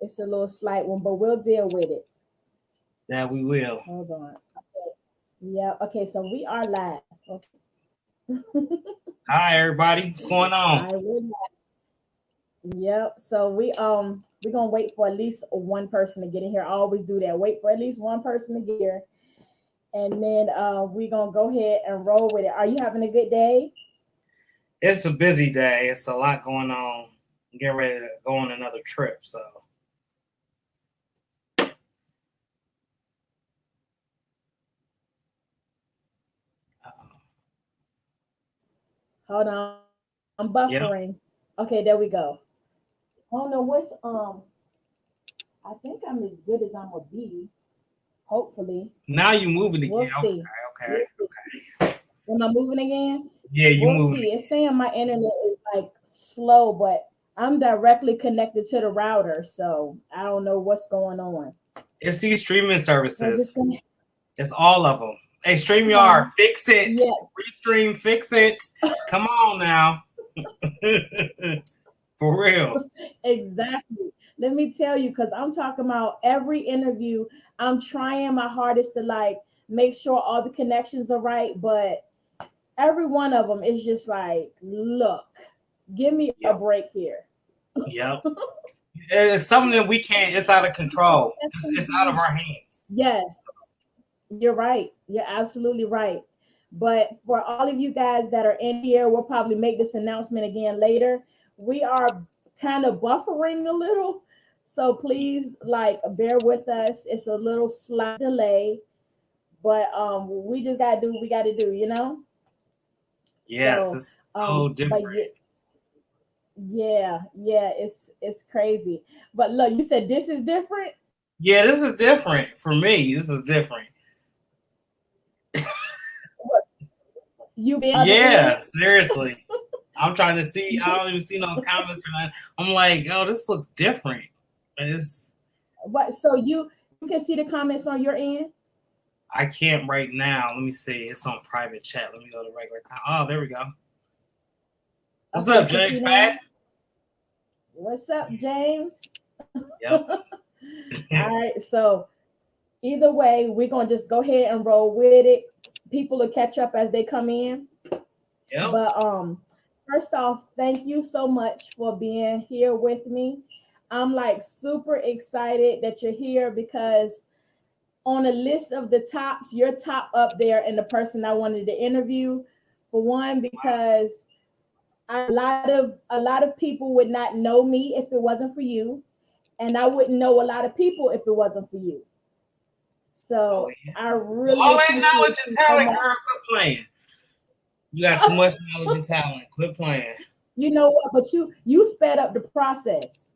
it's a little slight one, but we'll deal with it. That we will. Hold on. Okay. Yeah. Okay. So we are live. Okay. Hi, everybody. What's going All on? right. We're live. Yep. So we're gonna wait for at least one person to get in here. I always do that. Wait for at least one person to get here, and then we're gonna go ahead and roll with it. Are you having a good day? It's a busy day. It's a lot going on. I'm getting ready to go on another trip. So, Hold on. I'm yeah. buffering. Okay, there we go. I don't know what's I think I'm as good as I'm gonna be. Hopefully. Now you moving We'll again. see. Okay. Am I moving again? Yeah, you We'll moving see. It's saying my internet is like slow, but I'm directly connected to the router, so I don't know what's going on. It's these streaming We're services. just gonna It's all of them. Hey, huh? StreamYard, fix it. Yeah, Restream, fix it. Come on now. For real. exactly. Let me tell you, because I'm talking about every interview, I'm trying my hardest to like make sure all the connections are right, but every one of them is just like, look, give me a Yep. break here. Yep. It's something that we can't, it's out of control. It's out of our hands. Yes, you're right. You're absolutely right. But for all of you guys that are in here, we'll probably make this announcement again later. We are kind of buffering a little. So please like bear with us. It's a little slight delay, but we just gotta do what we gotta do, you know? Yes, So it's so but different. yeah, it's crazy. But look, you said this is different. Yeah, this is different for me. This is different. What you be other Yeah, end? seriously. I'm trying to see. I don't even see no comments or nothing. I'm like, oh, this looks different. It's, What so you can see the comments on your end? I can't right now. Let me see. It's on private chat. Let me go to regular. Oh, there we go. What's Okay, you up, can see James Pat? now. What's up, James? Yep. All right, so either way, we're gonna just go ahead and roll with it. People will catch up as they come in. Yep. But first off, thank you so much for being here with me. I'm like super excited that you're here because on a list of the tops, you're top up there and the person I wanted to interview. For one, because a lot of people would not know me if it wasn't for you, and I wouldn't know a lot of people if it wasn't for you. Oh So yeah. I Well, really all that appreciate knowledge and you so talent, much. girl. Quit playing. You got too much knowledge and talent. Quit playing. You know what? But you sped up the process.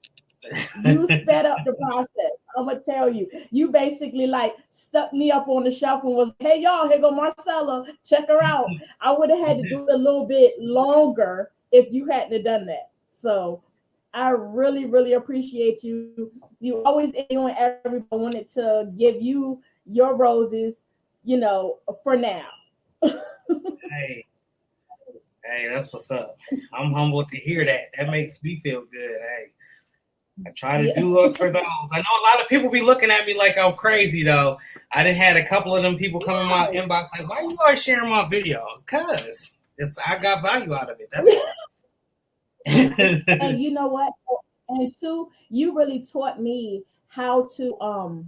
You sped up the process. I'm gonna tell you. You basically like stuck me up on the shelf and was, hey y'all, here go Marcela, check her out. I would have had to do it a little bit longer if you hadn't have done that. So I really, really appreciate you. You always on everybody. I wanted to give you your roses, for now. Hey, hey, that's what's up. I'm humbled to hear that. That makes me feel good. Hey, I try to Yeah. do it for those. I know a lot of people be looking at me like I'm crazy though. I done had a couple of them people come in my inbox like, "Why you always sharing my video?" Cause I got value out of it. That's why. And you know what? And two, you really taught me how to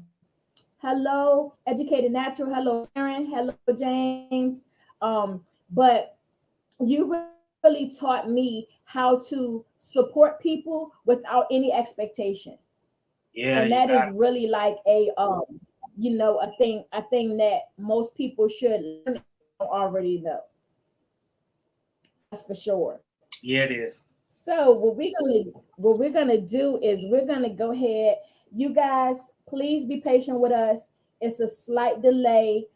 hello, educated natural, hello Karen, hello James. But you really taught me how to support people without any expectation. Yeah, And you that is got really like a thing that most people should learn if they don't already know. That's for sure. yeah, it is. So what we're gonna do is we're gonna go ahead. You guys, please be patient with us. It's a slight delay.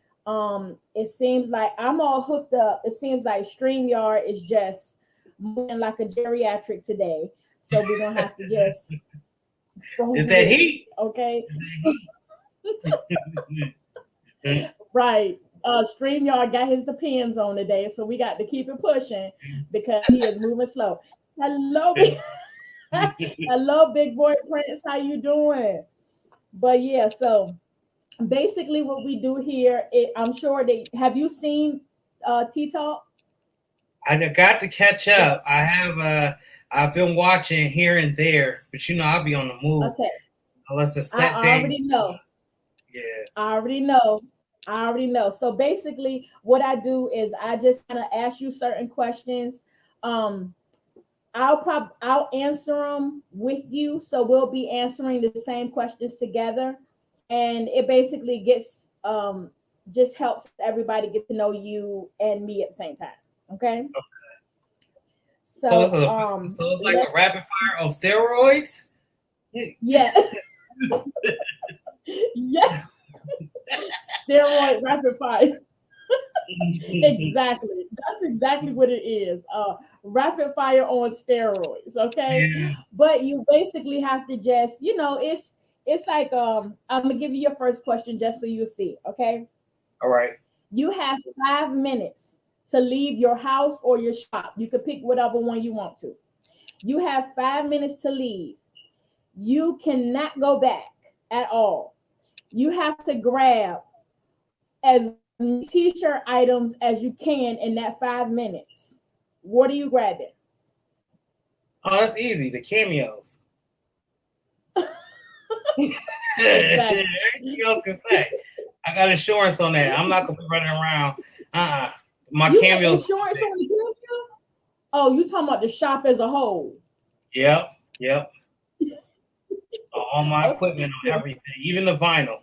It seems like I'm all hooked up. It seems like StreamYard is just moving like a geriatric today. So we're gonna have to just roll Is that with it. heat? Okay. Is Right. StreamYard got his depends on today, so we got to keep it pushing because he is moving slow. Hello, Hello, big boy Prince. How you doing? But yeah, so basically what we do here, I'm sure that have you seen Tik Tok? I got to catch up. I have I've been watching here and there, but I'll be on the move Okay, unless it's set I day. already know. Yeah. I already know. I already know. So basically, what I do is I just kind of ask you certain questions. Um, I'll answer them with you, so we'll be answering the same questions together, and it basically gets just helps everybody get to know you and me at the same time. Okay. So So it's like a rapid fire on steroids. yeah, yeah, steroid rapid fire. Exactly. That's exactly what it is. Rapid fire on steroids, okay? Yeah. But you basically have to just, it's like I'm gonna give you your first question just so you see, okay? All right. You have 5 minutes to leave your house or your shop. You could pick whatever one you want to. You have 5 minutes to leave. You cannot go back at all. You have to grab as many t-shirt items as you can in that 5 minutes. What are you grabbing? Oh, that's easy. The cameos. Exactly. Everything else can stay. I got insurance on that. I'm not gonna be running around. My You got cameos. insurance on the cameos? Oh, you talking about the shop as a whole? Yep. All my equipment, Okay. on everything, even the vinyl.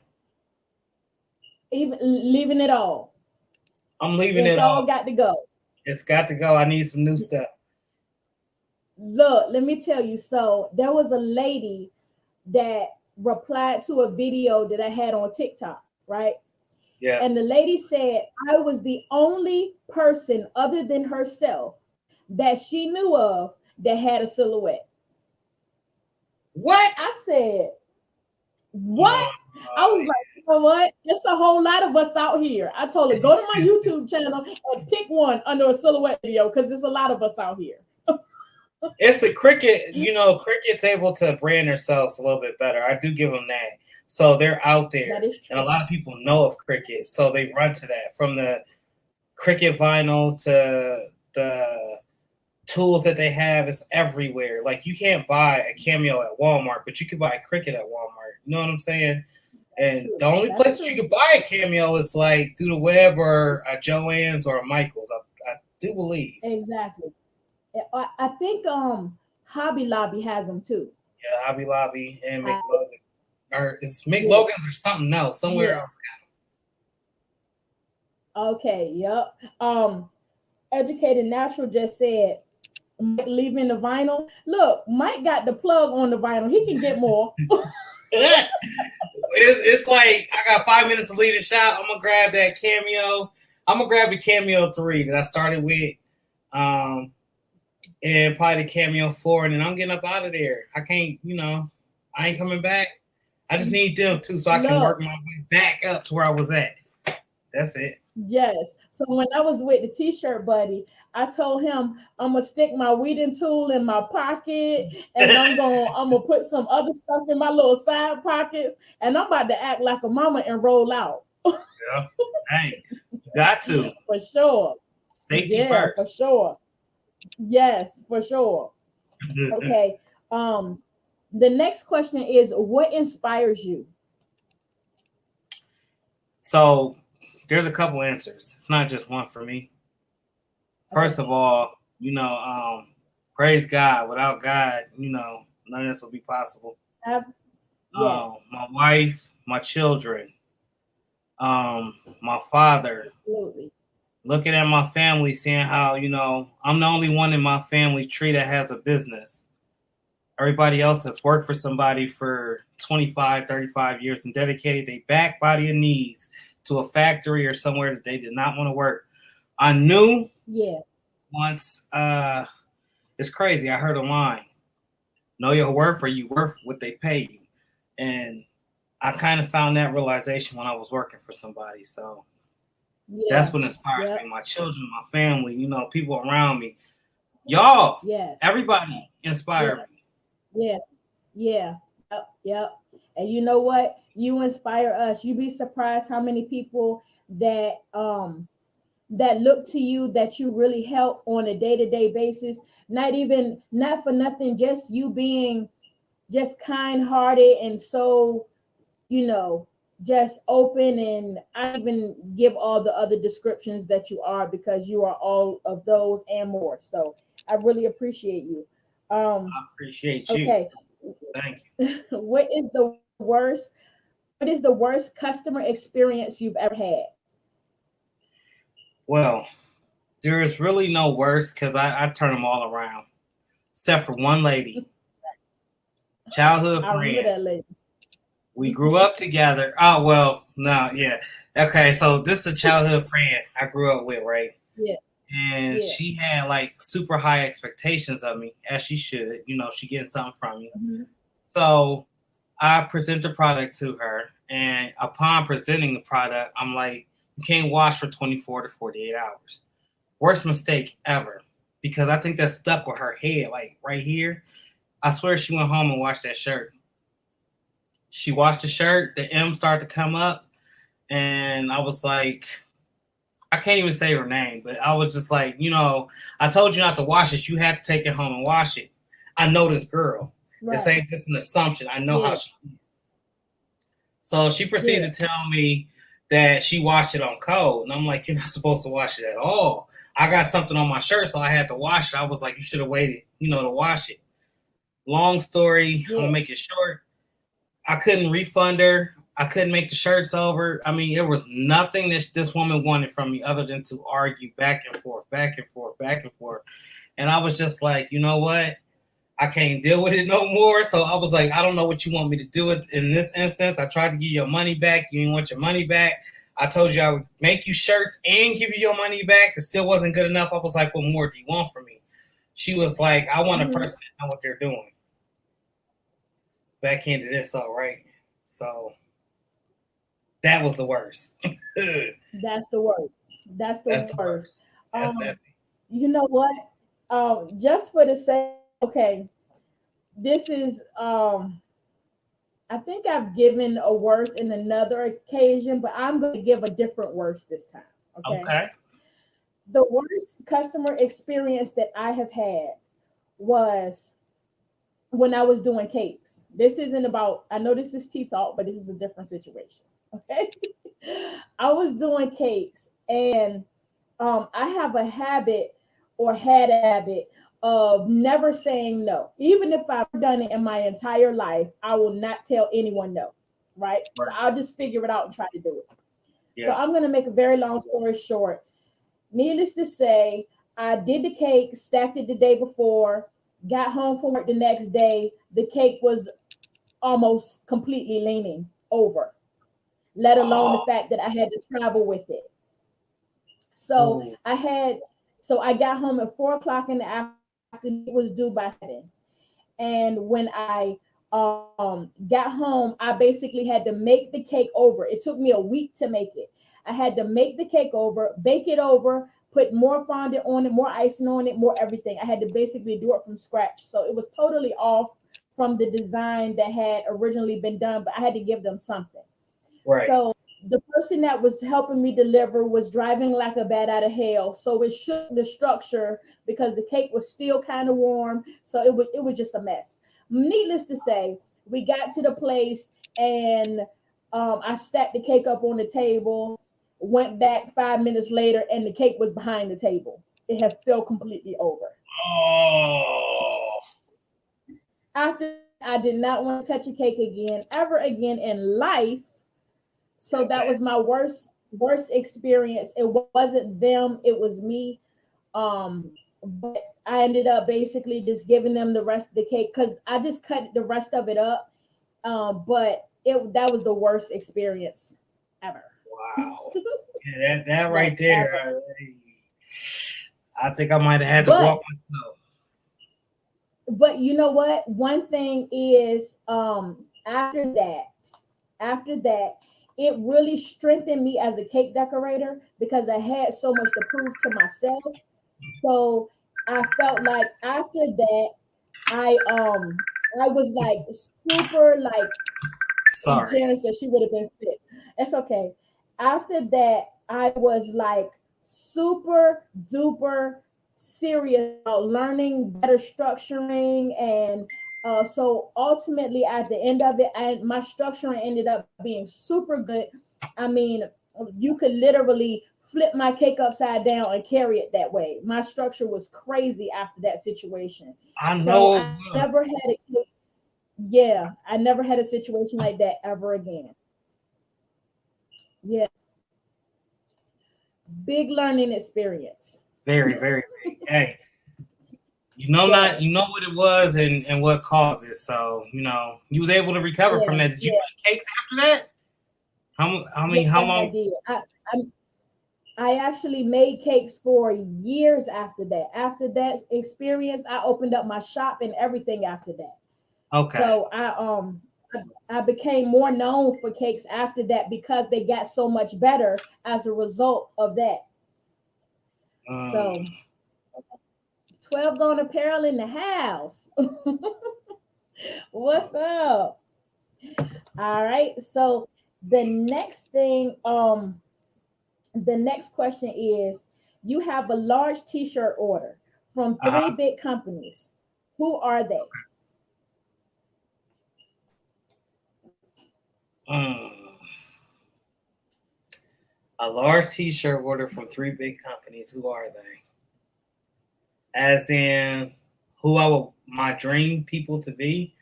Even leaving it all. I'm leaving It's it all all. got to go. It's got to go. I need some new stuff. Look, let me tell you. So there was a lady that replied to a video that I had on TikTok, right? Yeah. And the lady said I was the only person other than herself that she knew of that had a silhouette. What? I said, what? I was like, you know what? There's a whole lot of us out here. I told her, go to my YouTube channel and pick one under a silhouette video because there's a lot of us out here. It's the cricket, cricket's able to brand themselves a little bit better. I do give them that. So they're out there. That is true. And a lot of people know of cricket. So they run to that. From the cricket vinyl to the tools that they have, it's everywhere. Like you can't buy a cameo at Walmart, but you can buy a cricket at Walmart. You know what I'm saying? And the only place that you can buy a cameo is like through the web or a Joann's or a Michael's. I do believe. Exactly. I think Hobby Lobby has them too. Yeah, Hobby Lobby and McLogan. Or it's McLogan's or something else, somewhere else. Okay, yep. Educated Natural just said Mike leaving the vinyl. Look, Mike got the plug on the vinyl. He can get more. It's like I got 5 minutes to leave the shop. I'm gonna grab that cameo. I'm gonna grab the cameo 3 that I started with. And probably the cameo 4, and then I'm getting up out of there. I can't, I ain't coming back. I just need them too, so I can work my way back up to where I was at. That's it. Yes. So when I was with the t-shirt buddy, I told him I'm gonna stick my weeding tool in my pocket, and I'm gonna put some other stuff in my little side pockets, and I'm about to act like a mama and roll out. Yeah. Hey, you got to. For sure. Safety first. For sure. Yes, for sure. Okay. The next question is, what inspires you? So there's a couple answers. It's not just one for me. First of all, praise God. Without God, none of this would be possible. Yes. My wife, my children, my father. Absolutely. Looking at my family, seeing how, I'm the only one in my family tree that has a business. Everybody else has worked for somebody for 25, 35 years and dedicated their back, body, and knees to a factory or somewhere that they did not want to work. I knew once, it's crazy. I heard a line, know your worth or you worth what they pay you. And I kind of found that realization when I was working for somebody. So that's what inspires me. My children, my family, people around me. Y'all, everybody inspire me. Yeah. Yeah. Yep. Yep. And you know what? You inspire us. You'd be surprised how many people that look to you, that you really help on a day-to-day basis. Not for nothing, just you being just kind-hearted and so, you know, just open. And I even give all the other descriptions that you are, because you are all of those and more. So I really appreciate you. Um, I appreciate you. okay. Thank you. What is the worst customer experience you've ever had? Well, there is really no worse because I turn them all around, except for one lady, childhood I remember friend. that lady. We grew up together. Oh well, no, yeah, okay. So this is a childhood friend I grew up with, right? Yeah, And yeah. she had like super high expectations of me, as she should. You know, she getting something from me. Mhm. So I present the product to her, and upon presenting the product, I'm like, you can't wash for 24 to 48 hours. Worst mistake ever, because I think that stuck with her head, like right here. I swear she went home and washed that shirt. She washed the shirt, the M started to come up, and I was like, I can't even say her name, but I was just like, I told you not to wash it. You had to take it home and wash it. I know this girl. This Right. ain't just an assumption. I know how Yeah, she. So she proceeds yeah. to tell me that she washed it on code. And I'm like, you're not supposed to wash it at all. I got something on my shirt, so I had to wash it. I was like, you should have waited, to wash it. Long story, I'm Yeah. gonna make it short. I couldn't refund her. I couldn't make the shirts over. I mean, there was nothing that this woman wanted from me other than to argue back and forth, back and forth, back and forth. And I was just like, you know what? I can't deal with it no more. So I was like, I don't know what you want me to do in this instance. I tried to give you your money back. You didn't want your money back. I told you I would make you shirts and give you your money back. It still wasn't good enough. I was like, what more do you want from me? She was like, I want a Hmm. person to know what they're doing. Backhanded this all right. So that was the worst. That's the worst. That's the That's the worst. worst. Um, That's you know what? Just for the sake, okay, this is I think I've given a worst in another occasion, but I'm going to give a different worst this time. Okay. okay. The worst customer experience that I have had was when I was doing cakes. This isn't about, I know this is tea talk, but this is a different situation. Okay. I was doing cakes, and I have a habit, or had a habit, of never saying no. Even if I've done it in my entire life, I will not tell anyone no. Right. So Right. I'll just figure it out and try to do it. So Yeah. I'm going to make a very long story short. Needless to say, I did the cake, stacked it the day before, got home from work the next day. The cake was almost completely leaning over, let alone the Oh. fact that I had to travel with it. So Ooh. I had, so I got home at 4 o'clock in the afternoon. It was due by 7. And when I got home, I basically had to make the cake over. It took me a week to make it. I had to make the cake over, bake it over, put more fondant on it, more icing on it, more everything. I had to basically do it from scratch. So it was totally off from the design that had originally been done, but I had to give them something. Right. So the person that was helping me deliver was driving like a bat out of hell. So it shook the structure because the cake was still kind of warm. So it was just a mess. Needless to say, we got to the place, and I stacked the cake up on the table, went back 5 minutes later, and the cake was behind the table. It had fell completely over. Oh. After I did not want to touch a cake again, ever again in life. So that Okay. was my worst experience. It wasn't them, it was me. But I ended up basically just giving them the rest of the cake, because I just cut the rest of it up. But it that was the worst experience ever. Wow. Yeah, that right Yes, there. ever. I think I might have had to But walk myself. but you know what? One thing is, after that, it really strengthened me as a cake decorator, because I had so much to prove to myself. So I felt like after that, I I was like super like, and Sorry. Janice said she would have been sick. It's okay. After that, I was like super duper serious about learning better structuring, and so ultimately at the end of it, my structuring ended up being super good. I mean, you could literally flip my cake upside down and carry it that way. My structure was crazy after that situation. I So know. I never had a cake. Yeah, I never had a situation like that ever again. Yeah, big learning experience. Very, very big. Hey, Yes, you know what it was and what caused it. So, you was able to recover from yeah, that. Did you yeah, make cakes after that? yes, How I long? did. I, I actually made cakes for years after that. After that experience, I opened up my shop and everything after that. Okay. So I became more known for cakes after that because they got so much better as a result of that. Um, So 12 Gone Apparel in the house. What's up? All right. So the next thing, the next question is, you have a large t-shirt order from three uh-huh. big companies. Who are they? Um, a large T-shirt order from three big companies. Who are they? As in, who I would my dream people to be,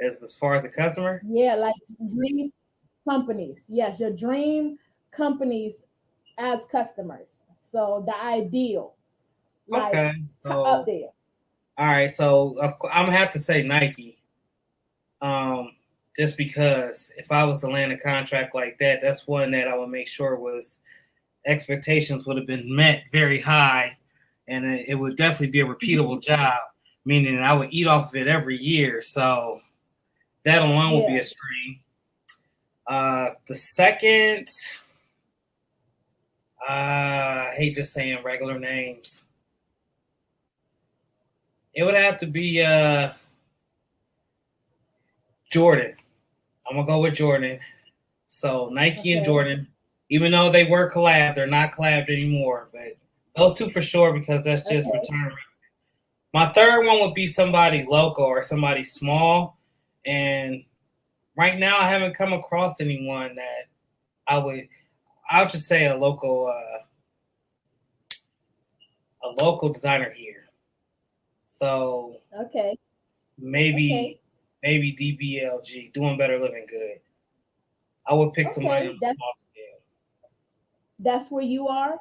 as far as the customer. Yeah, like dream companies. Yes, your dream companies as customers. So the ideal, like Okay. up So, there. all right. So, I'm gonna have to say Nike. Um, just because if I was to land a contract like that, that's one that I would make sure was expectations would have been met very high, and it would definitely be a Mhm. repeatable job, meaning I would eat off of it every year. So that alone would be Yeah. a stream. The second, I hate just saying regular names. It would have to be Jordan. I'm gonna go with Jordan. So Nike and Okay. Jordan, even though they were collab, they're not collabed anymore. But those two for sure, because that's just Okay. retirement. My third one would be somebody local or somebody small. And right now, I haven't come across anyone that I would. I'll just say a local designer here. So Okay. Okay. maybe DBLG, doing better, living good. I would pick somebody on Okay. a That's small scale. that's where you are.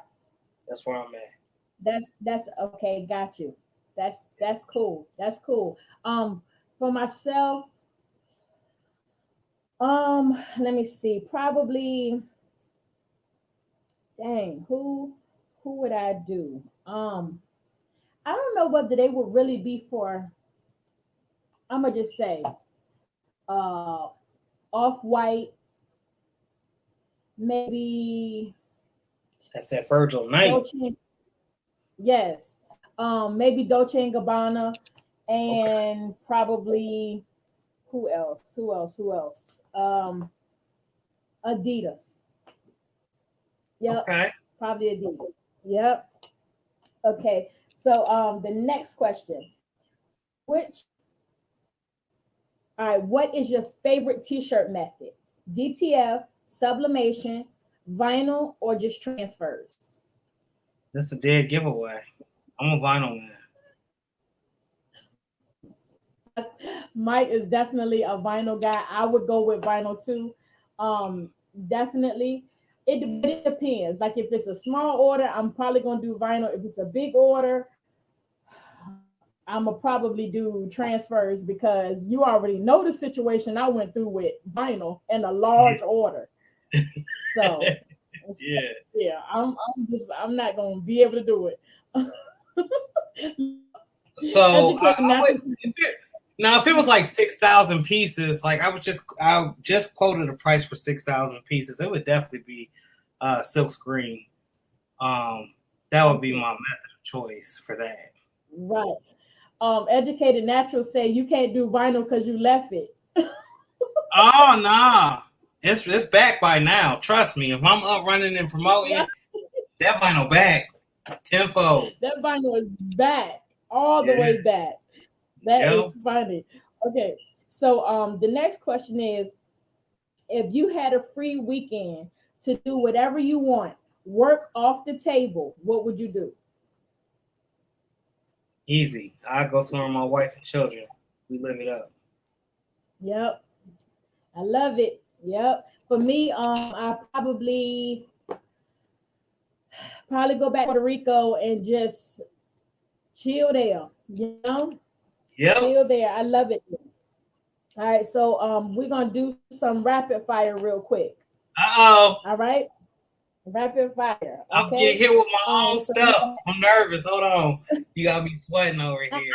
That's where I'm at. That's okay. Got you. That's cool. That's cool. For myself, let me see. Probably, dang, who would I do? I don't know whether they would really be for. I'm gonna just say, uh, off white, maybe That's that Virgil Knight. Dolce. Yes, maybe Dolce and Gabbana, Okay. and probably who else? Who else? Who else? Adidas. Yep, Okay. probably Adidas. Yep. Okay. So the next question. Which All right, what is your favorite t-shirt method? DTF, sublimation, vinyl, or just transfers? This is a dead giveaway. I'm a vinyl man. Mike is definitely a vinyl guy. I would go with vinyl too. Um, Definitely. It depends. Like if it's a small order, I'm probably gonna do vinyl. If it's a big order, I'm gonna probably do transfers because you already know the situation I went through with vinyl and a large order. So Yeah. yeah, I'm not gonna be able to do it. So Educate I would natural. now if it was like 6,000 pieces, like I just quoted a price for 6,000 pieces. It would definitely be silk screen. That would be Okay, my method of choice for that. right. Educated Natural say you can't do vinyl because you left it. Oh nah. It's back by now. Trust me. If I'm up running and promoting, that vinyl back tenfold. That vinyl is back, all the way back. That is funny. Okay, so the next question is, if you had a free weekend to do whatever you want, work off the table, what would you do? Easy. I go somewhere with my wife and children. We live it up. Yep, I love it. Yep. For me, I probably go back to Puerto Rico and just chill there. You know, chill there. I love it. All right, so we're gonna do some rapid fire real quick. Uh-oh. All right, rapid fire. Okay? I'll get hit with my own stuff. I'm nervous. Hold on. You got me sweating over here.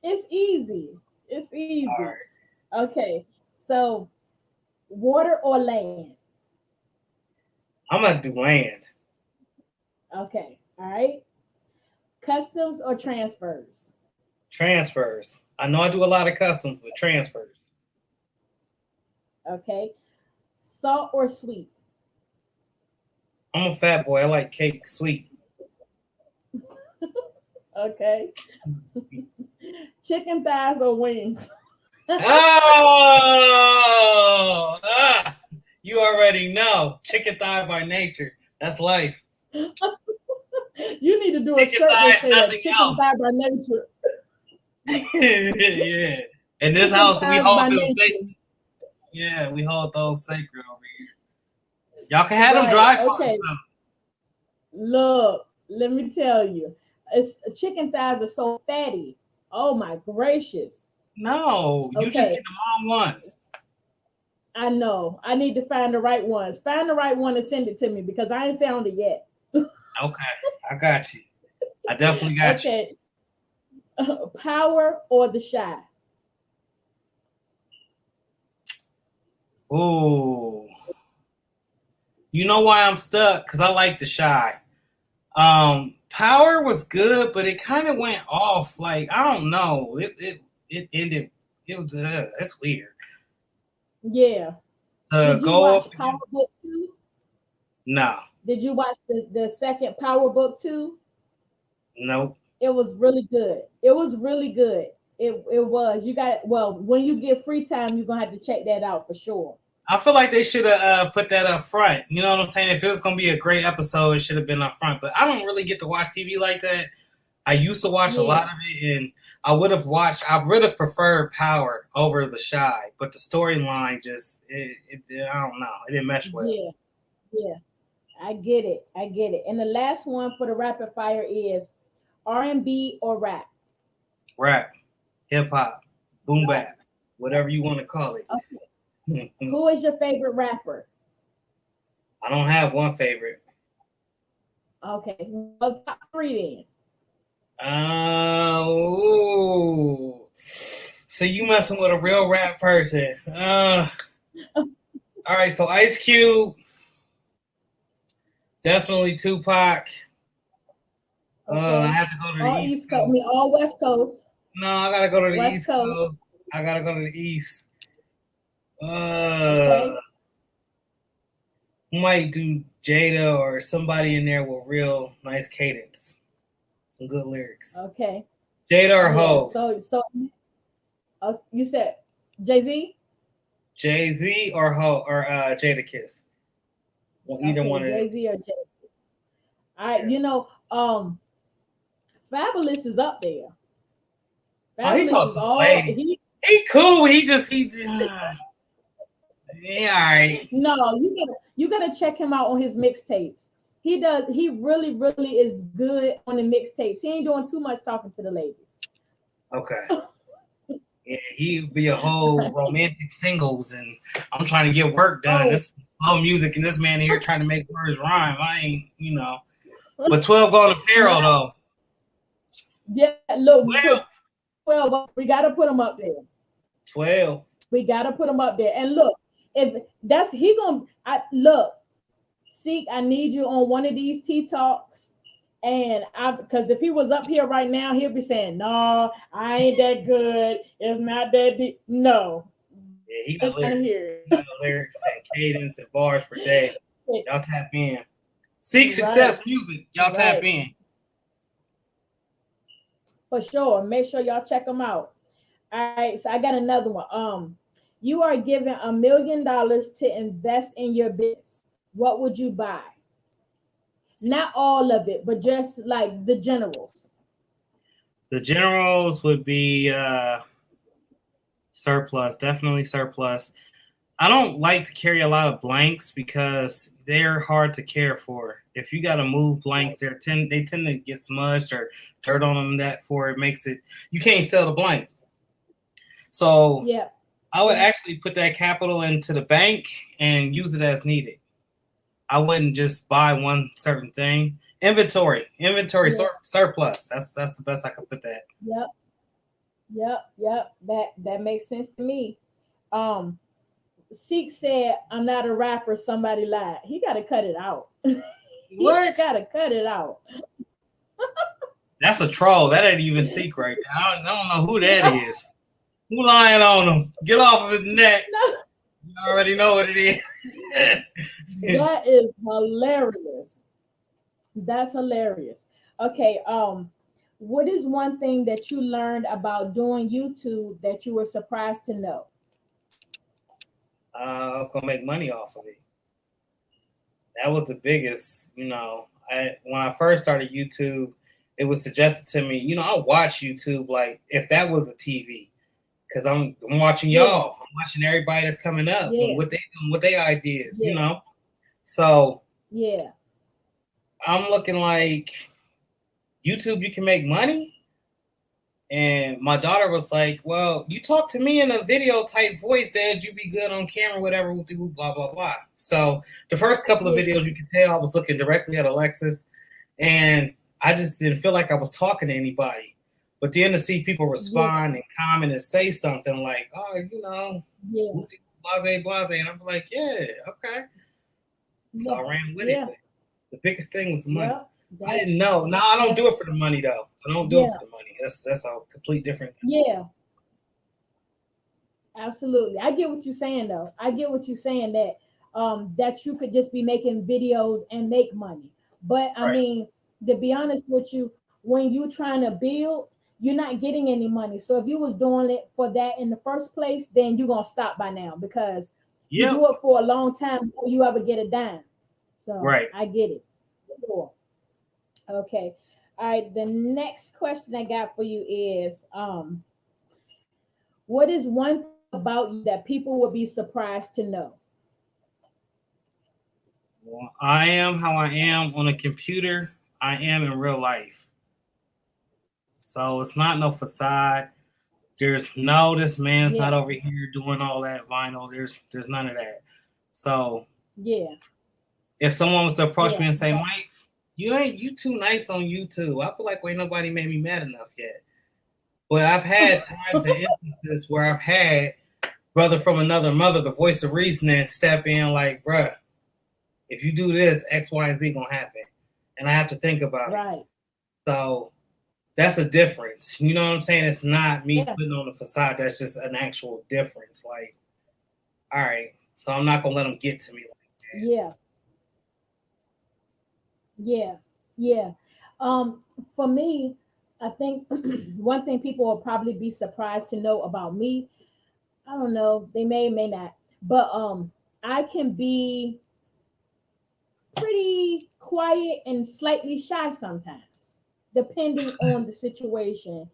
It's easy. It's easy. All right. Okay, so water or land? I'm gonna do land. Okay, all right. Customs or transfers? Transfers. I know I do a lot of customs, but transfers. Okay. Salt or sweet? I'm a fat boy. I like cake sweet. Okay. Chicken thighs or wings? Oh, you already know. Chicken thigh by nature. That's life. You need to do a shirt that says that. Chicken thigh by nature. Yeah. In this house, we hold those sacred. Yeah, we hold those sacred over here. Y'all can have them dry. Okay. Look, let me tell you, chicken thighs are so fatty. Oh my gracious! No, you just get the wrong ones. I know. I need to find the right ones. Find the right one and send it to me because I ain't found it yet. Okay, I got you. I definitely got you. Okay. Power or the shy? Oh, you know why I'm stuck? Because I like the shy. Power was good, but it kind of went off. Like, I don't know. It ended. It was. It's weird. Yeah. Did you watch Power Book 2? No. Did you watch the second Power Book 2? Nope. It was really good. It was really good. It was. You got when you get free time, you're gonna have to check that out for sure. I feel like they should have put that up front. You know what I'm saying? If it was gonna be a great episode, it should have been up front. But I don't really get to watch TV like that. I used to watch a lot of it, and I would have preferred Power over the Shy, but the storyline just I don't know. It didn't mesh well. Yeah. I get it. And the last one for the rapid fire is R&B or rap? Rap, hip hop, boom bap, whatever you want to call it. Okay. Who is your favorite rapper? I don't have one favorite. Okay. Well, top 3 then. So you messing with a real rap person. All right, so Ice Cube, definitely Tupac. I have to go to the East Coast. All West Coast. No, I gotta go to the East Coast. I gotta go to the East. Might do Jada or somebody in there with real nice cadence. Some good lyrics. Okay. Jada or Ho? So you said Jay-Z? Jay-Z or Ho or Jada Kiss. Well, either one of them. Jay-Z or Jada. All right, Fabulous is up there. He talks to the lady. He cool. He yeah, all right. No, you gotta check him out on his mixtapes. He really is good on the mixtapes. He ain't doing too much talking to the ladies. Okay. Yeah, he'd be a whole romantic singles, and I'm trying to get work done. This slow music, and this man here trying to make words rhyme. I ain't, But 12 going to Pharaoh though. Yeah, look, 12. We gotta put him up there. 12. We gotta put him up there. And look, if that's Seek, I need you on one of these T Talks And because if he was up here right now, he'll be saying, "No, I ain't that good. It's not that deep." No, Yeah, he just got trying to lyrics. hear He got lyrics and cadence and bars for days. it. Y'all tap in. Seek Right, Success Music. Y'all tap right, in. for sure. Make sure y'all check them out. All right, so I got another one. You are given $1 million to invest in your business. What would you buy? Not all of it, but just like the generals. The generals would be surplus, definitely surplus. I don't like to carry a lot of blanks because they're hard to care for. If you got to move blanks, they tend to get smudged or dirt on them. That for it makes it you can't sell the blank. So Yeah, I would actually put that capital into the bank and use it as needed. I wouldn't just buy one certain thing. Inventory, yeah. surplus. That's the best I could put that. Yep. That makes sense to me. Um, Seek said, "I'm not a rapper." Somebody lied. He got to cut it out. He What? got to cut it out. That's a troll. That ain't even Seek right there. I don't know who that is. Who lying on him? Get off of his neck. No, You already know what it is. that is hilarious. That's hilarious. Okay, what is one thing that you learned about doing YouTube that you were surprised to know? I was gonna make money off of it. That was the biggest, when I first started YouTube, it was suggested to me, I watch YouTube like if that was a TV. Because I'm watching y'all. I'm watching everybody that's coming up and what they doing, what their ideas, So Yeah. I'm looking like YouTube, you can make money. And my daughter was like, "Well, you talk to me in a video type voice, Dad. You be good on camera, whatever, blah blah blah." So the first couple of videos, you could tell I was looking directly at Alexis, and I just didn't feel like I was talking to anybody. But then to see people respond and comment and say something like, "Oh, blase blase," and I'm like, "Yeah, okay." So I ran with it. But the biggest thing was the money. I didn't know. No, I don't do it for the money though. I don't do it for the money. That's a complete different. Yeah. Absolutely. I get what you're saying though. I get what you're saying that you could just be making videos and make money. But I mean, to be honest with you, when you're trying to build, you're not getting any money. So if you was doing it for that in the first place, then you're gonna stop by now because you do it for a long time before you ever get a dime. So I get it. Cool. Okay. All right. The next question I got for you is what is one thing about you that people would be surprised to know? Well, I am how I am on a computer. I am in real life. So it's not no facade. There's no, this man's not over here doing all that vinyl. There's none of that. So if someone was to approach me and say, "Mike, you too nice on YouTube," I feel like ain't nobody made me mad enough yet. But I've had times and instances where I've had brother from another mother, the voice of reasoning, step in like, "Bruh, if you do this, X, Y, and Z gonna happen," and I have to think about it. So that's a difference. You know what I'm saying? It's not me putting on the facade. That's just an actual difference. Like, all right, so I'm not gonna let them get to me like that. Yeah. For me, I think one thing people will probably be surprised to know about me, I don't know, they may not, but I can be pretty quiet and slightly shy sometimes, depending on the situation,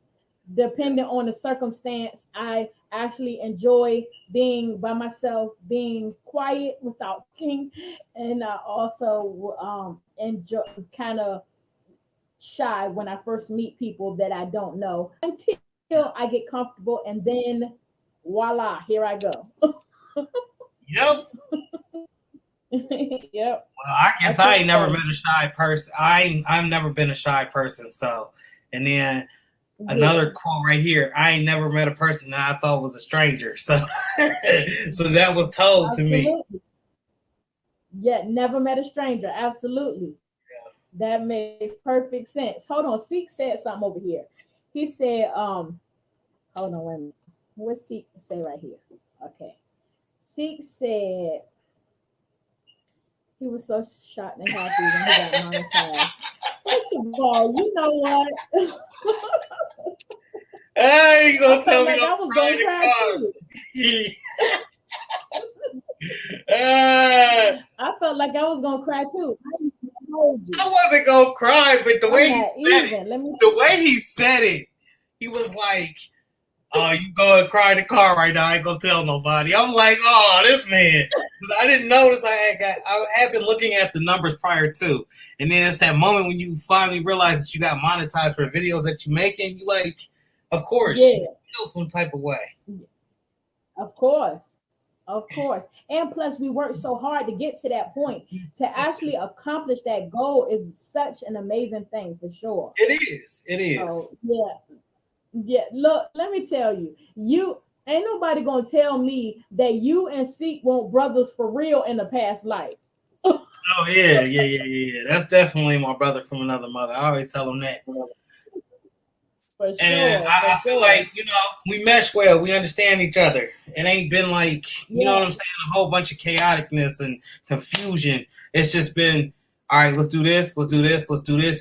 depending on the circumstance. I actually enjoy being by myself, being quiet without talking, and I also enjoy kind of shy when I first meet people that I don't know until I get comfortable, and then voila, here I go. Yep. Yep. Well, I guess I ain't never met a shy person. I've never been a shy person. So, and then another quote right here: "I ain't never met a person that I thought was a stranger." So, so that was told to me. Yeah, never met a stranger. Absolutely. That makes perfect sense. Hold on, Seek said something over here. He said, hold on, wait a minute. What's Seek say right here? Okay. Seek said he was so shocked and happy when he got monetized. First of all, you know what? Hey, you gonna tell me like I was going to cry too. I felt like I was gonna cry too. I wasn't gonna cry, but the way he said it, he was like, "Oh, you go and cry in the car right now. I ain't gonna tell nobody." I'm like, "Oh, this man." But I didn't notice I had been looking at the numbers prior to, and then it's that moment when you finally realize that you got monetized for videos that you making. You like, of course, you feel some type of way. Of course. Of course. And plus, we worked so hard to get to that point. To actually accomplish that goal is such an amazing thing for sure. It is. It is. So, yeah. Look, let me tell you, you ain't nobody gonna tell me that you and Seek weren't brothers for real in the past life. Oh, yeah. That's definitely my brother from another mother. I always tell him that. For sure, and I feel like, we mesh well. We understand each other. It ain't been like, you know what I'm saying, a whole bunch of chaoticness and confusion. It's just been, all right, let's do this,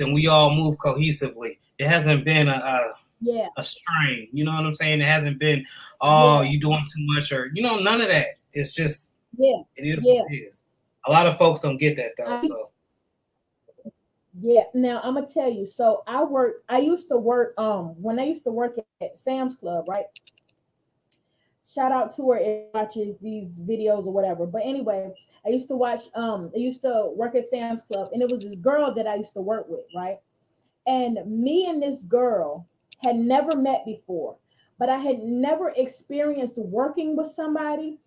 and we all move cohesively. It hasn't been a strain. You know what I'm saying? It hasn't been, you doing too much or, none of that. It's just, it is what it is. A lot of folks don't get that, though, so. Yeah, now I'm gonna tell you. So I used to work when I used to work at Sam's Club, right? Shout out to her if watches these videos or whatever. But anyway, I used to work at Sam's Club, and it was this girl that I used to work with, right? And me and this girl had never met before, but I had never experienced working with somebody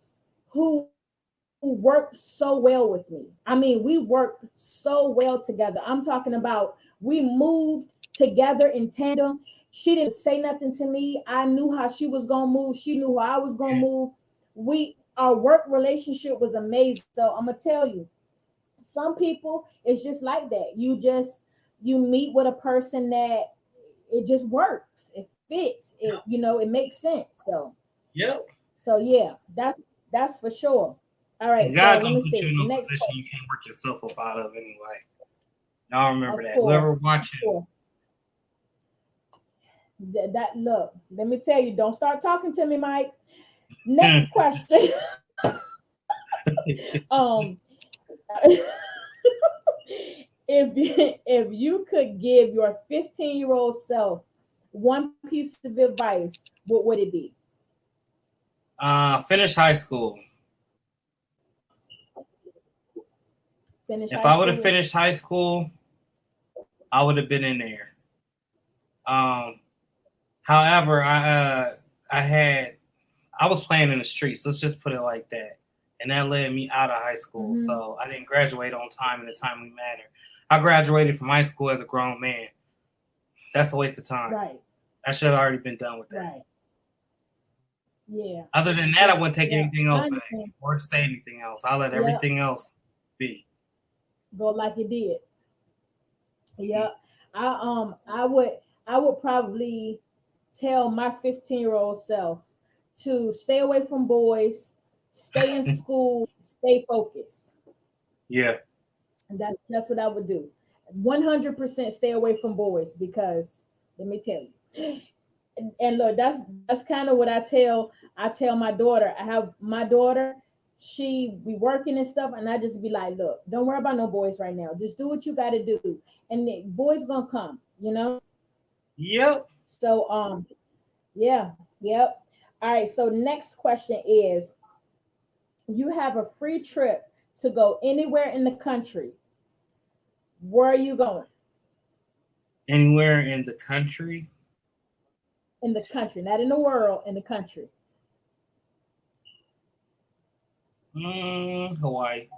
who worked so well with me. I mean, we worked so well together. I'm talking about we moved together in tandem. She didn't say nothing to me. I knew how she was gonna move. She knew how I was gonna move. Our work relationship was amazing. So I'm gonna tell you, some people it's just like that. You meet with a person that it just works. It fits. It makes sense. So So yeah, that's for sure. All right, God so let me see. You in a position you can't work yourself up out of anyway. Y'all remember that. Whoever watching. Look, let me tell you, don't start talking to me, Mike. Next question. If you could give your 15-year-old self one piece of advice, what would it be? Finish high school. If I would have finished high school, I would have been in there. However, I was playing in the streets. Let's just put it like that. And that led me out of high school. Mm-hmm. So I didn't graduate on time in a timely manner. I graduated from high school as a grown man. That's a waste of time. Right. I should have already been done with that. Right. Yeah. Other than that, I wouldn't take anything else back or say anything else. I'll let everything else be. Go like it did. Yeah. I would probably tell my 15-year-old self to stay away from boys, stay in school, stay focused. Yeah. And that's what I would do. 100% stay away from boys, because let me tell you. And look, that's kind of what I tell my daughter. I have my daughter, she be working and stuff, and I just be like, look, don't worry about no boys right now. Just do what you got to do, and the boys gonna come. Yep. So yep. All right. So next question is: you have a free trip to go anywhere in the country. Where are you going? Anywhere in the country? In the country, not in the world, in the country. Hawaii.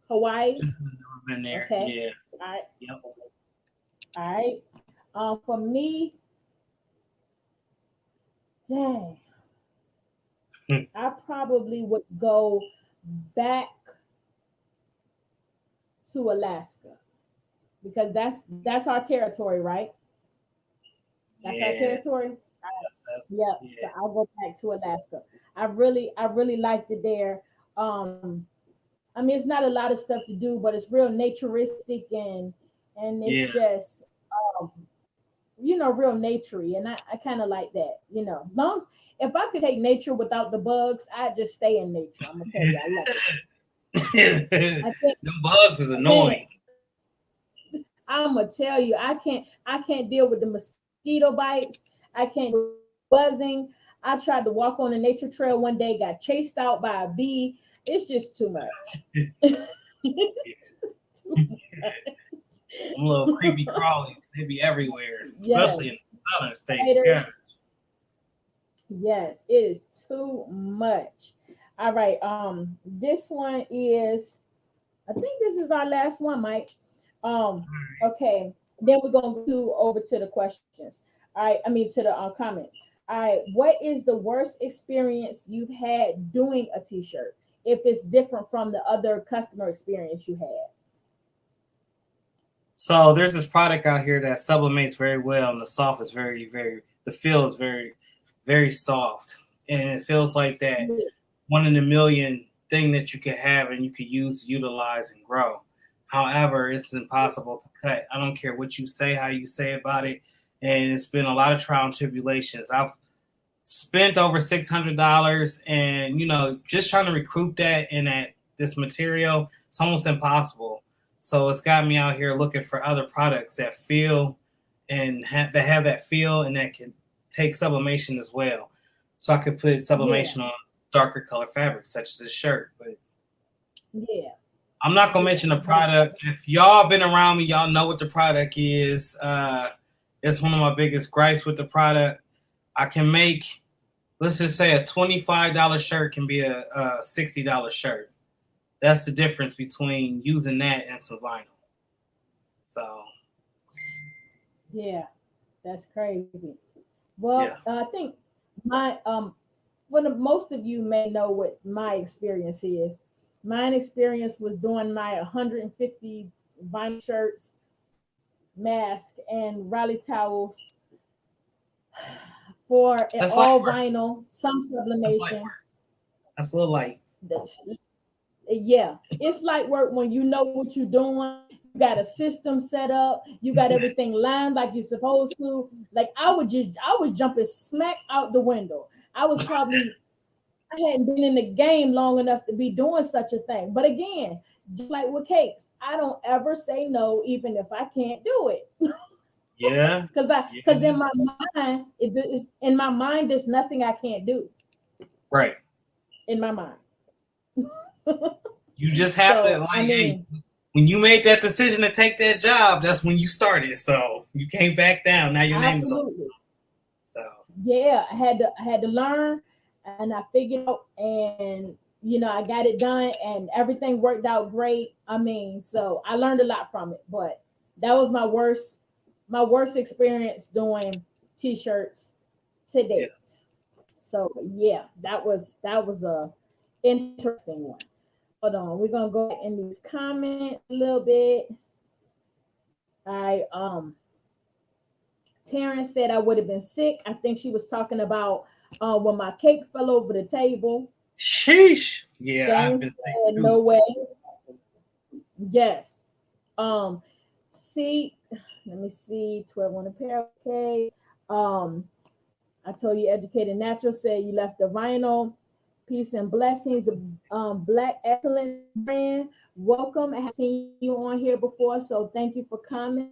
Hawaii? Just never been there. Okay. Yeah. All right. Yep. All right. For me, dang, I probably would go back to Alaska because that's our territory, right? That's our Yeah. territory. Yeah, so Yeah. I'll go back to Alaska. I really liked it there. Um, I mean, it's not a lot of stuff to do, but it's real naturistic and it's Yeah. just um, real naturey, and I kind of like that. Long as, if I could take nature without the bugs, I'd just stay in nature. I'm gonna tell you, I love it. I think, Them bugs is man, annoying. I'm gonna tell you, I can't deal with the mosquito bites. I can't do buzzing. I tried to walk on a nature trail one day, got chased out by a bee. It's just too much. Too Them little creepy crawlies, they be everywhere, Yes, especially in the southern states. spiders. God. Yes, it is too much. All right. This one is, I think this is our last one, Mike. Okay. Then we're gonna go over to the questions. All right. I mean to the comments. All right. What is the worst experience you've had doing a t-shirt? If it's different from the other customer experience you had. So there's this product out here that sublimates very well, and the soft is the feel is very, very soft, and it feels like that Yeah. one in a million thing that you could have and you could use, utilize, and grow. However, it's impossible to cut. I don't care what you say, how you say about it, and it's been a lot of trial and tribulations. I've spent over $600, and just trying to recruit that and that this material, it's almost impossible. So it's got me out here looking for other products that feel and that have that feel and that can take sublimation as well. So I could put Yeah. sublimation on darker color fabrics such as this shirt. But Yeah. I'm not gonna mention the product. If y'all been around me, y'all know what the product is. It's one of my biggest gripes with the product. I can make, let's just say, a $25 shirt can be a $60 shirt. That's the difference between using that and some vinyl. So Yeah. That's crazy. Well, yeah. I think my most of you may know what my experience is. My experience was doing my 150 vinyl shirts, mask, and rally towels for an That's light all work. vinyl, some That's light sublimation. work. That's a little light. Yeah, it's light work when you know what you're doing. You got a system set up. You got everything lined like you're supposed to. Like I was jumping smack out the window. I hadn't been in the game long enough to be doing such a thing. But again, just like with cakes, I don't ever say no, even if I can't do it. Yeah. Because in my mind, in my mind, there's nothing I can't do. Right. In my mind. You just have to hey, when you made that decision to take that job, that's when you started. So you can't back down. Now your name is on. So yeah, I had to learn, and I figured out, and I got it done, and everything worked out great. I mean, so I learned a lot from it, but that was my worst experience doing t-shirts to date. Yeah. So yeah, that was a interesting one. Hold on, we're gonna go in these comments a little bit. Terrence said I would have been sick. I think she was talking about when my cake fell over the table. Sheesh. Yeah, James I've been sick too. No way. Yes. See, let me see. 12 on a pair. Okay. I told you, Educated Natural said you left the vinyl. Peace and blessings. Black Excellence brand. Welcome. I have seen you on here before, so thank you for coming.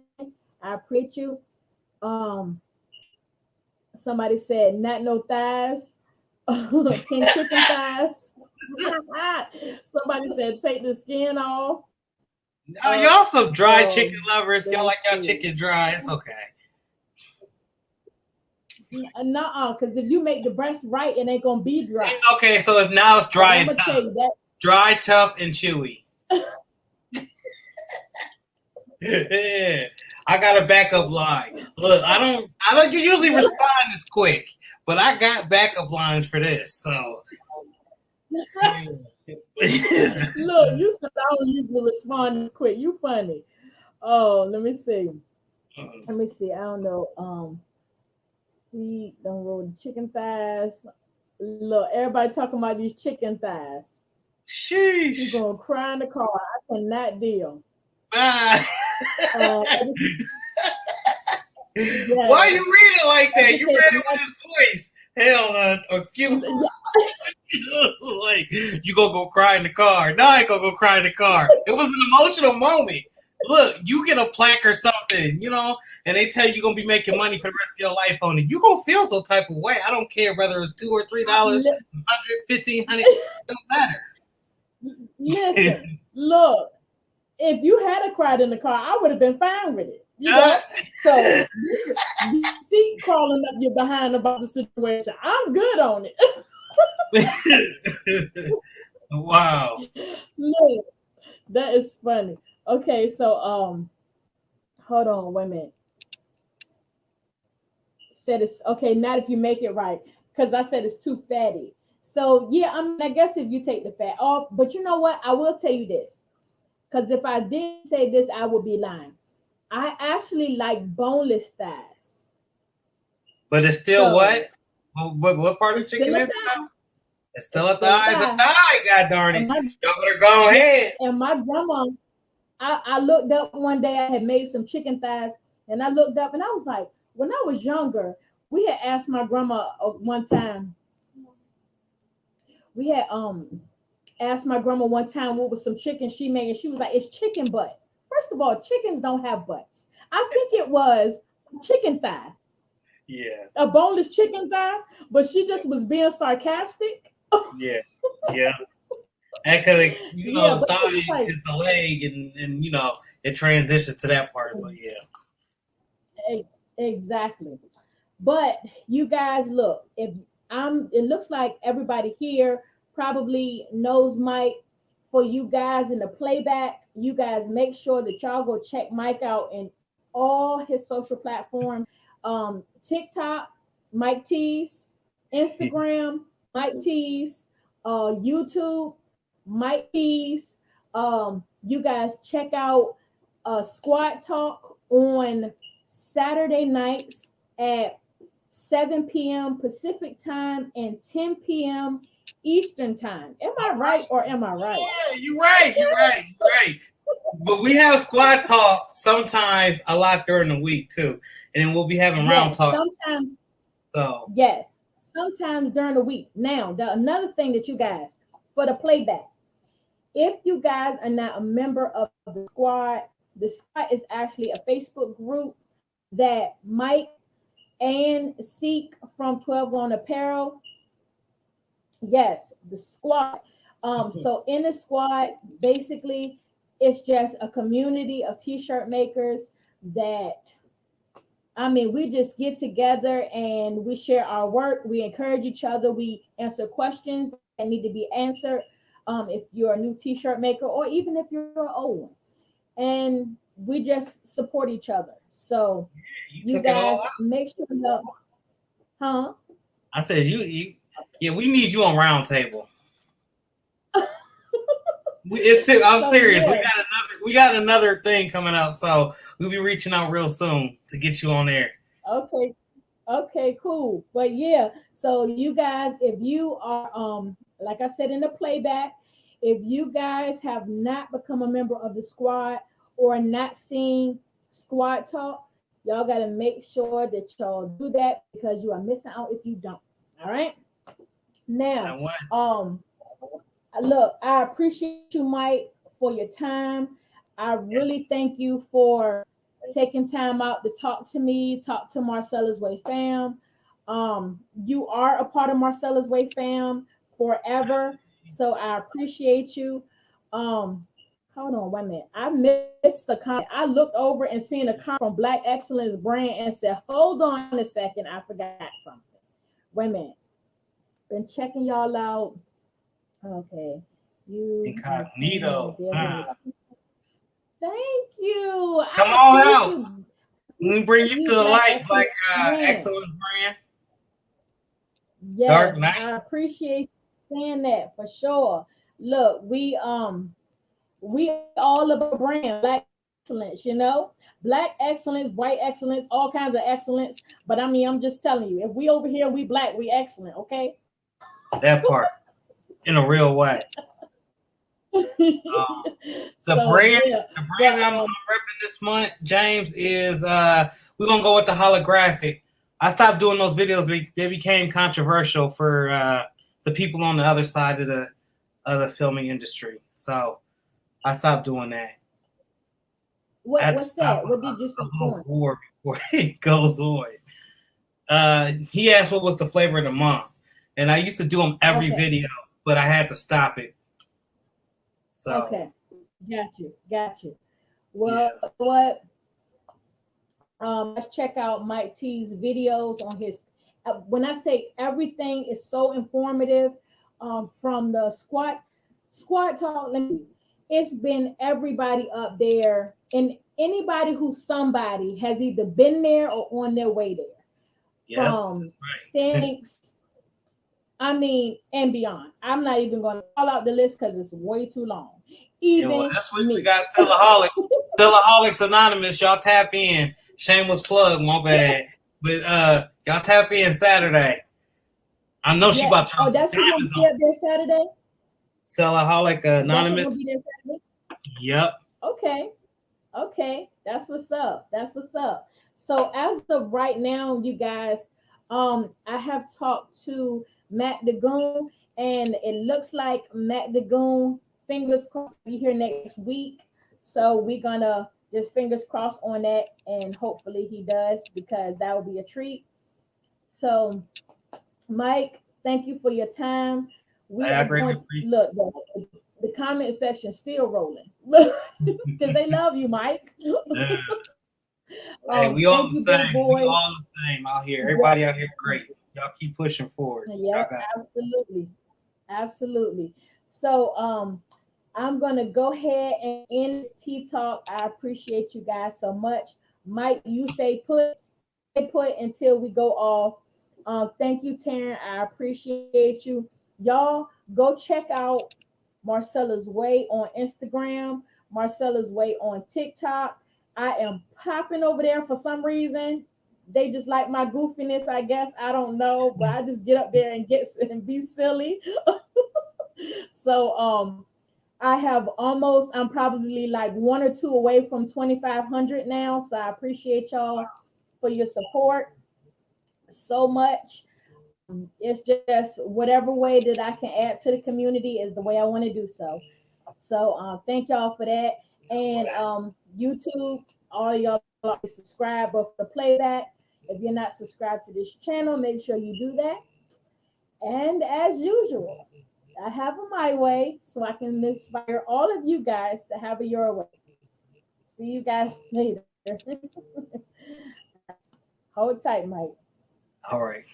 I appreciate you. Somebody said not no thighs. Can chicken thighs. Somebody said take the skin off. No, y'all some dry chicken lovers. Y'all like y'all chicken dry. It's okay. Nuh-uh, because if you make the breast right, it ain't gonna be dry. Okay, so it's dry and tough. Dry, tough, and chewy. I got a backup line. Look, I don't usually respond this quick, but I got backup lines for this. So Look, you said I don't usually respond this quick. You funny. Oh, let me see. Let me see. I don't know. See, don't roll the chicken thighs. Look, everybody talking about these chicken thighs. You're Sheesh. gonna cry in the car. I cannot deal. Ah. Uh, Why yes. you read it like that? You read Educate it with his voice. Hell, excuse me. Like, you gonna go cry in the car. No, I ain't gonna go cry in the car. It was an emotional moment. Look, you get a plaque or something, you know, and they tell you you're gonna be making money for the rest of your life on it. You gonna feel some type of way. I don't care whether it's $2 or $3, $100, $1,500, it don't matter. Listen, look, if you had cried in the car, I would have been fine with it. You know, so you see crawling up your behind about the situation. I'm good on it. Wow. Look, that is funny. Okay, so hold on, wait a minute. Said it's okay, not if you make it right, because I said it's too fatty. So yeah, I guess if you take the fat off, but you know what? I will tell you this, because if I didn't say this, I would be lying. I actually like boneless thighs. But it's still what? What part of chicken is it? It's still a thigh. It's a thigh, god darn it. You better go ahead. And my grandma, I looked up one day, I had made some chicken thighs, and I looked up and I was like, when I was younger, we had asked my grandma one time. We had asked my grandma one time what was some chicken she made, and she was like, it's chicken butt. First of all, chickens don't have butts. I think it was chicken thigh. Yeah. A boneless chicken thigh, but she just was being sarcastic. Yeah. Yeah. And because, you know, the thigh is the leg, and, you know, it transitions to that part. So, yeah. Exactly. But you guys, look, it looks like everybody here probably knows Mike. For you guys in the playback, you guys make sure that y'all go check Mike out in all his social platforms. TikTok, Mike Tees, Instagram, Mike Tees, YouTube, Mike Tees. You guys check out Squad Talk on Saturday nights at 7 p.m. Pacific time and 10 p.m. Eastern time. Am I right or am I right? Yeah, you're right. You're right. You're right. But we have Squad Talk sometimes a lot during the week too. And then we'll be having round talk. Sometimes. So yes, sometimes during the week. Now, another thing that you guys, for the playback, if you guys are not a member of the squad is actually a Facebook group that Mike and Seek from 12 on Apparel. Yes, the squad. So in the squad, basically, it's just a community of t-shirt makers that, I mean, we just get together and we share our work. We encourage each other. We answer questions that need to be answered. If you're a new t-shirt maker or even if you're an old one. And we just support each other. So you guys make sure that, huh? I said yeah, we need you on round table. I'm serious. Yeah. We got another thing coming up, so we'll be reaching out real soon to get you on there. Okay, cool. But yeah, so you guys, if you are like I said in the playback, if you guys have not become a member of the squad or not seen Squad Talk, y'all got to make sure that y'all do that because you are missing out if you don't. All right. Now, look, I appreciate you, Mike, for your time. I really thank you for taking time out to talk to me, talk to Marcela's Way fam. You are a part of Marcela's Way fam forever, so I appreciate you. Hold on, wait a minute. I missed the comment. I looked over and seen a comment from Black Excellence brand and said, "Hold on a second, I forgot something." Wait a minute. Been checking y'all out. Okay, you incognito. Thank you. Come on out. We bring you to the light, Black Excellence brand. Yes, Dark Knight. I appreciate you saying that for sure. look, we all about brand, black excellence, you know, black excellence, white excellence, all kinds of excellence. But I mean, I'm just telling you, if we over here, we black, we excellent, okay? That part in a real way. The So brand, yeah, the but brand I'm repping this month, James, is we're gonna go with the holographic. I stopped doing those videos. They became controversial for the people on the other side of the filming industry. So I stopped doing that. I had to what's stop that? What did you a stop little doing? war before it goes on. He asked what was the flavor of the month, and I used to do them every Okay, video, but I had to stop it. So okay, got you. yeah, Well, what? Let's check out Mike T's videos on his. When I say everything is so informative, from the squat talk, it's been everybody up there, and anybody who's somebody has either been there or on their way there. yep, From right. standing, I mean, and beyond. I'm not even going to call out the list because it's way too long. Yeah, well, Even this week we me. got Sellaholics Anonymous. Y'all tap in. Shameless plug, my bad. But y'all tap in Saturday. I know she Yeah. about to drop Oh, some that's who's gonna diamonds be on up there Saturday. Sellaholic That's who's gonna Anonymous. be there Saturday. Yep. Okay. Okay. That's what's up. That's what's up. So as of right now, you guys, I have talked to Matt Dagoon, and it looks like Matt Dagoon, fingers crossed, be here next week. So we're gonna just fingers crossed on that, and hopefully he does, because that would be a treat. So Mike, thank you for your time. We I are greatly going, appreciate look, the comment section still rolling because they love you, Mike. it. Hey, we all Thank the you, big same. We boy. all the same out here. Yeah, Everybody out here great. Y'all keep pushing forward. Y'all yep, got it. absolutely. Absolutely. So I'm gonna go ahead and end this tea talk. I appreciate you guys so much. Mike, you stay put until we go off. Thank you, Taryn. I appreciate you. Y'all go check out Marcela's Way on Instagram, Marcela's Way on TikTok. I am popping over there for some reason. They just like my goofiness, I guess. I don't know, but I just get up there and get and be silly. So I'm probably like one or two away from 2,500 now. So I appreciate y'all for your support so much. It's just whatever way that I can add to the community is the way I want to do so. So thank y'all for that. And YouTube, all y'all subscribe, but for the playback, if you're not subscribed to this channel, make sure you do that. And as usual, I have a my way so I can inspire all of you guys to have a your way. See you guys later. Hold tight, Mike. All right.